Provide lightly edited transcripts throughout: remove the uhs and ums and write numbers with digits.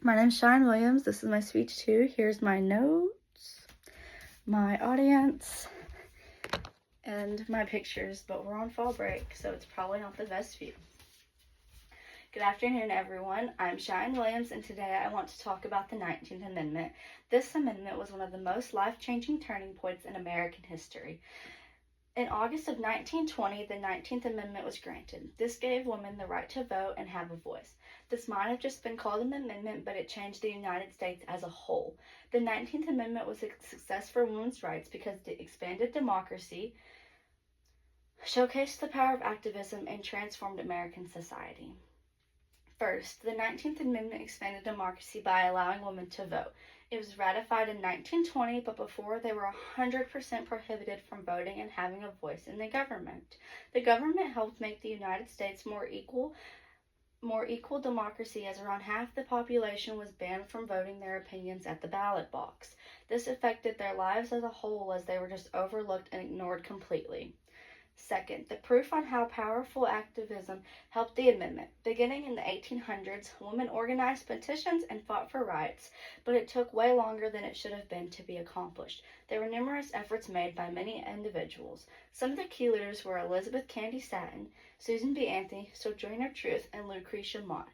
My name's Cheyenne Williams. This is my speech too. Here's my notes, my audience, and my pictures, but we're on fall break, so it's probably not the best view. Good afternoon, everyone. I'm Cheyenne Williams, and today I want to talk about the 19th Amendment. This amendment was one of the most life-changing turning points in American history. In August of 1920, the 19th Amendment was granted. This gave women the right to vote and have a voice. This might have just been called an amendment, but it changed the United States as a whole. The 19th Amendment was a success for women's rights because it expanded democracy, showcased the power of activism, and transformed American society. First, the 19th Amendment expanded democracy by allowing women to vote. It was ratified in 1920, but before they were 100% prohibited from voting and having a voice in the government. The government helped make the United States more equal democracy, as around half the population was banned from voting their opinions at the ballot box. This affected their lives as a whole, as they were just overlooked and ignored completely. Second, the proof on how powerful activism helped the amendment. Beginning in the 1800s, women organized petitions and fought for rights, but it took way longer than it should have been to be accomplished. There were numerous efforts made by many individuals. Some of the key leaders were Elizabeth Cady Stanton, Susan B. Anthony, Sojourner Truth, and Lucretia Mott.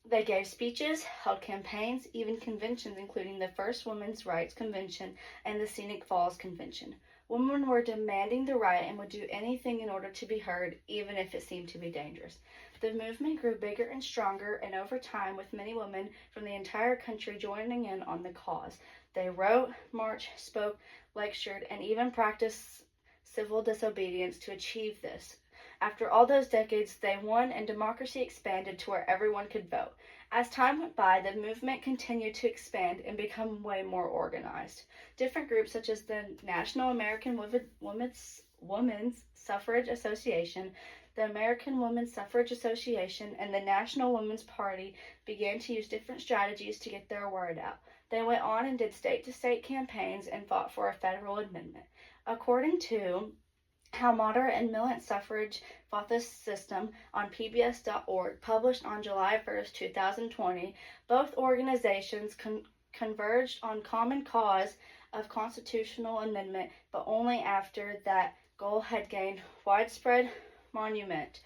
They gave speeches, held campaigns, even conventions, including the First Women's Rights Convention and the Scenic Falls Convention. Women were demanding the right and would do anything in order to be heard, even if it seemed to be dangerous. The movement grew bigger and stronger, and over time, with many women from the entire country joining in on the cause. They wrote, marched, spoke, lectured, and even practiced civil disobedience to achieve this. After all those decades, they won, and democracy expanded to where everyone could vote. As time went by, the movement continued to expand and become way more organized. Different groups such as the National American Women's Suffrage Association, the American Women's Suffrage Association, and the National Women's Party began to use different strategies to get their word out. They went on and did state-to-state campaigns and fought for a federal amendment. According to How Moderate and Militant Suffrage Fought This System on PBS.org, published on July 1st, 2020, both organizations converged on common cause of constitutional amendment, but only after that goal had gained widespread monument.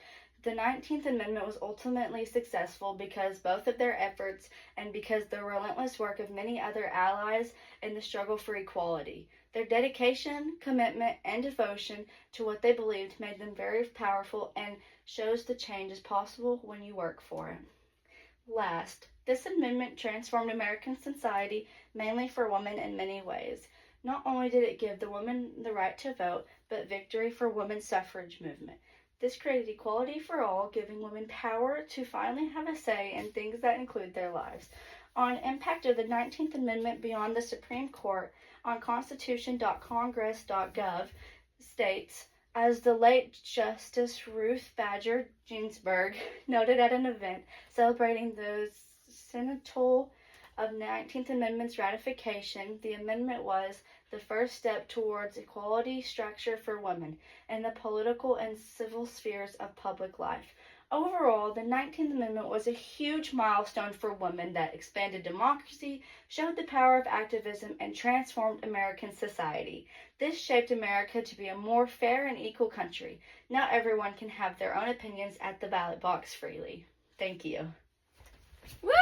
The 19th Amendment was ultimately successful because both of their efforts and because the relentless work of many other allies in the struggle for equality. Their dedication, commitment, and devotion to what they believed made them very powerful and shows the change is possible when you work for it. Last, this amendment transformed American society, mainly for women, in many ways. Not only did it give the women the right to vote, but victory for women's suffrage movement. This created equality for all, giving women power to finally have a say in things that include their lives. On impact of the 19th Amendment beyond the Supreme Court, on constitution.congress.gov states, as the late Justice Ruth Bader Ginsburg noted at an event celebrating the centennial of 19th Amendment's ratification, the amendment was the first step towards equality structure for women in the political and civil spheres of public life. Overall, the 19th Amendment was a huge milestone for women that expanded democracy, showed the power of activism, and transformed American society. This shaped America to be a more fair and equal country. Now everyone can have their own opinions at the ballot box freely. Thank you. Woo!